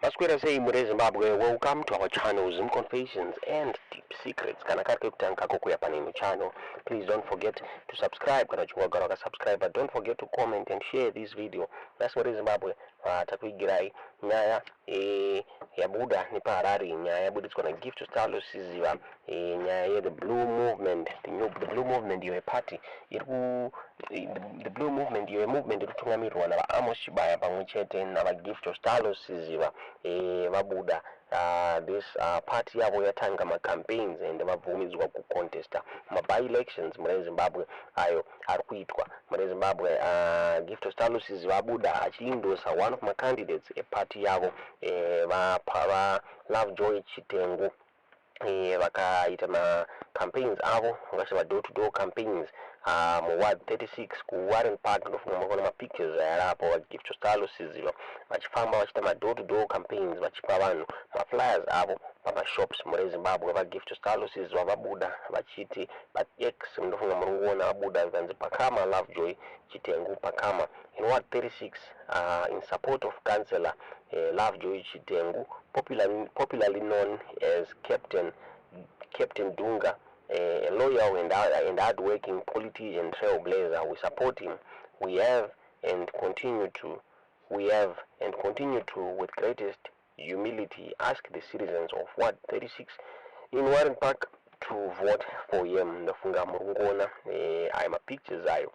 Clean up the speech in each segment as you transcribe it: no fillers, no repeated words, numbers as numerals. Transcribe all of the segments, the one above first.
Masquera say Mure Zimbabwe, welcome to our channel, Zoom Confessions and Deep Secrets. Channel. Please don't forget to subscribe. Subscribe, don't forget to comment and share this video. That's Mure Zimbabwe. Takwigirai nyaya yabuda ni parari nyaya yabuda it's gonna give to Stalo Siziva nyaya the blue movement the blue movement your party the blue movement your movement irutungamirwa na Amos Chibaya pamwechete na give to Stalo Siziva vabuda this party yavo yatanga ma campaigns and vabvumidzwa ku contesta ma by elections muri Zimbabwe ayo arikuitwa muri Zimbabwe give to Stalo Siziva vabuda achiindosa one of my candidates a party yavo va Lovejoy Chitengu vakaita ma campaigns avo vakashava door to door campaigns mu ward 36 ku Warren Park ndofunga makona ma pictures yarapo va give to Stalo Siziva vachifamba vachita ma door to door campaigns vachipa vanhu ma flyers avo pama shops muri Zimbabwe va give to Stalo Siziva vabuda vachiti but X ndofunga murunguona vabuda vanzi pakama Lovejoy Chitengu pakama in ward 36 in support of councillor Lovejoy Chitengu popularly known as Captain Dunga, a loyal and hard-working politician trailblazer. We support him. We have and continue to, with greatest humility, ask the citizens of Ward 36 in Warren Park to vote for him. Ndafunga murungona aima pictures ayo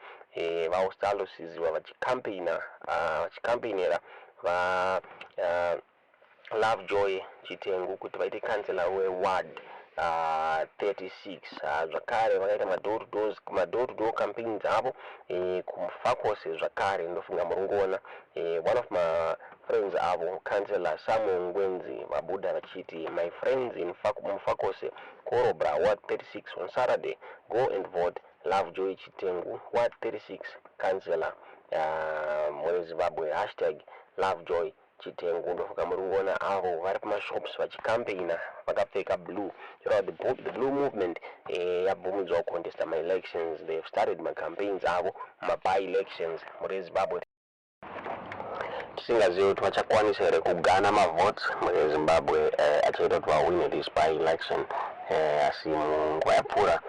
va Stalo Siziva vachikampenera va Lovejoy Chitengu kuti vaite councillor we ward 36 zvakare vakaita ma door to door campaigns avo kumufakose zvakare ndofunga murungona one of my friends avo councillor Samuel Ngwenzi vabuda vachiti my friends in mufakose Korobra ward 36 on Saturday go and vote Lovejoy Chitengu ward 36 councillor muri Zimbabwe #Lovejoy Chitengu ndofunga murungona avo vari pama shops vachikampaigna vakapfeka blue. You know, the blue movement yabvumidzwa contesta my elections. They've started my campaigns avo ma by elections muri Zimbabwe. Tisingazivi kuti vachakwanisa here kugana ma votes muri Zimbabwe achaita kuti vawine this by election asi munguva yapfuura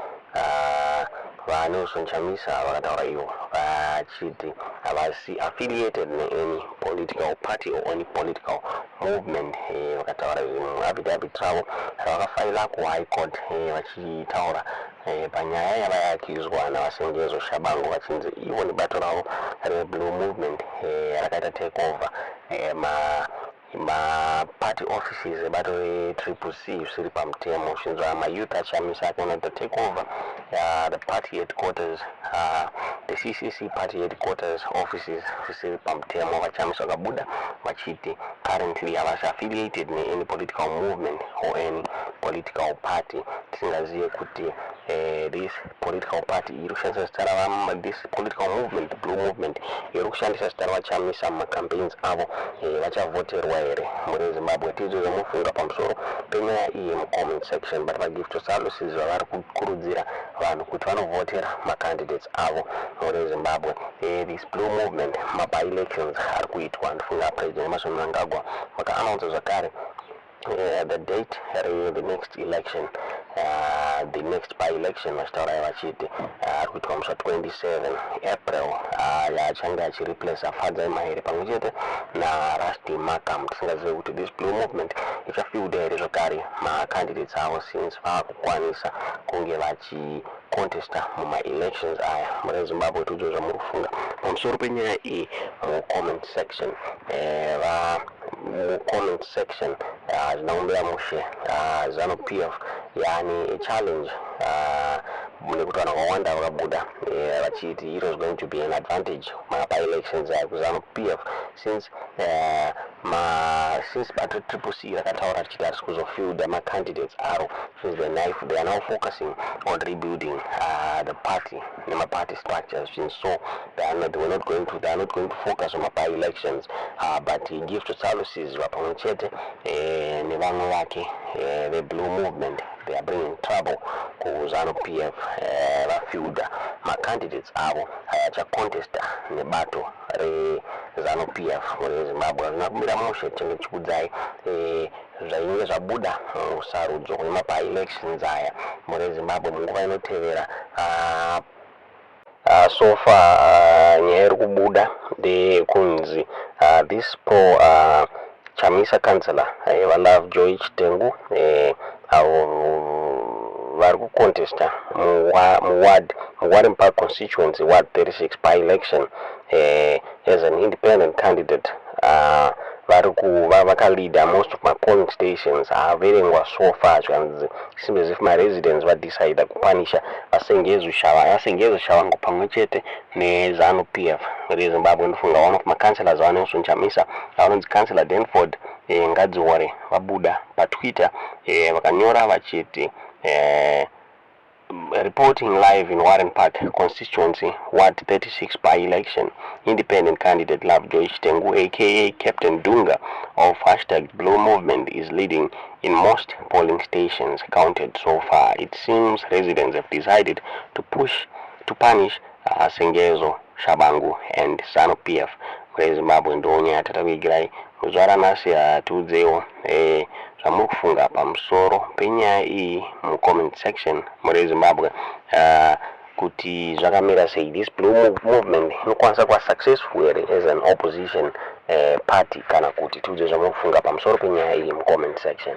YaChamisa vakataura ivo vachiti havasi affiliated any political party or any political movement vakataura affidavit ravo ravakafaila ku High Court vachitaura panyaya yavayakizwa navasengezo Tshabangu vachinzi ivo nebato ravo reblue movement rakaita take over ma party offices ebato re-CCC zvisiri pamutemo zvinzwa YaChamisa akaita take over the party headquarters the CCC party headquarters offices zvisiri pamutemo. YaChamisa vakabuda vachiti currently havasi affiliated any political movement or any political party. Tisingazive kuti this political party iri kushandisa zita rava this political movement the blue movement iri kushandisa zita raYaChamisa mumacampaigns avo vachavhoterwa here muri Zimbabwe. Tizoza mufunga pamusoro penyaya iyi mucomment section but vagive to Stalo Siziva vari kukurudzira vanhu kuti vanovhotera macandidates avo muri Zimbabwe. This blue movement by elections ari kuitwa ndofunga president Emmerson Mnangagwa vakaannounce zvakare the date the next election the next by election vachitaura vachiti ari kuitwa musi 27 April yaachange achireplace Afadza Mahere pamwe chete naRusty Makam. Tisingazive kuti this blue movement ichafiuda here zvakare macandidates avo since vaakukwanisa kunge vachicontesta muma elections aya muri Zimbabwe. Tujozva muri kufunga pamusoro penyaya iyi mucomment section comment section zvinaumbira mushe Zanu-PF yani a challenge nekuti vanhu vakawanda vakabuda vachiti it was going to be an advantage by elections kuZanu-PF since bato CCC rakataura richiti harisi kuzofiuda macandidates aro since they are now focusing on rebuilding the party nema-party structures so they are not going to focus on by elections but he gives to Stalo Siziva pamwe chete nevamwe vake the blue movement they are bringing trouble ku Zanu-PF field macandidates avo chacontesta nebato reZanu-PF muri Zimbabwe zvinakumira mushe chinge chikudzai zvainge zvabuda usarudzo hwemapa elections aya muri Zimbabwe munguva inotevera. So far nyaya iri kubuda ndekunzi this poll Chamisa councillor vaLovejoy Chitengu vari kucontesta muWarden Park constituency Ward 36 by-election as an independent candidate. Vakaleader most of my polling stations averengwa so far zvanzi seems as if my residents vadecide kupanisha vaSengezo Tshabangu pamwe chete neZanu-PF reZimbabwe. Ndofunga one of my councillors vaNelson Chamisa vanonzi councillor Denford Ngadziware vabuda paTwitter vakanyora vachiti reporting live in Warren Park constituency Ward 36 by-election, independent candidate Lovejoy Chitengu aka Captain Dunga of #Blue Movement is leading in most polling stations counted so far. It seems residents have decided to punish Sengezo Tshabangu and Zanu-PF muri Zimbabwe. Ndonya tatavigirai muzvara nasi atiudzewo zvamuri kufunga pamusoro penyaya iyi mucomment section muri Zimbabwe, kuti zvakamira sei. This Blue Movement inokwanisa kuva successful here as an opposition party kana kuti tiudze zvamuri kufunga pamusoro penyaya iyi mucomment section.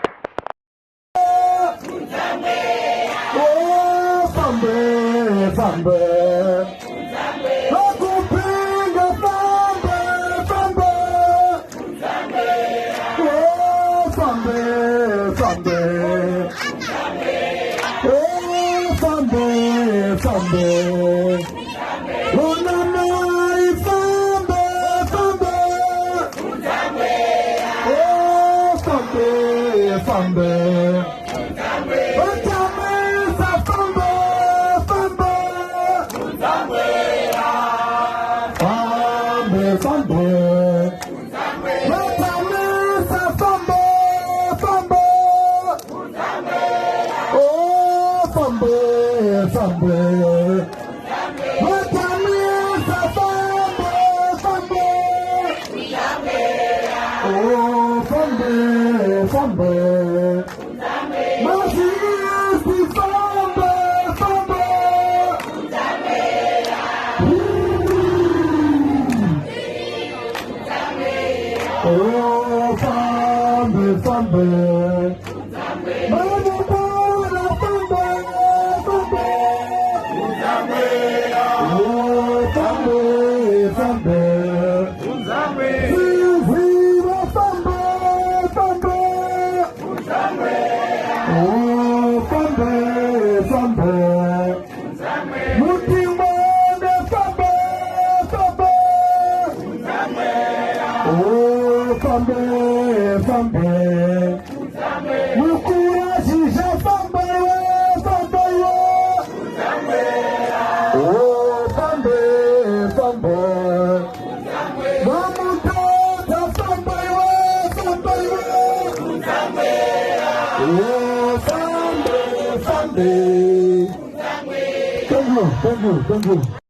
Thank you.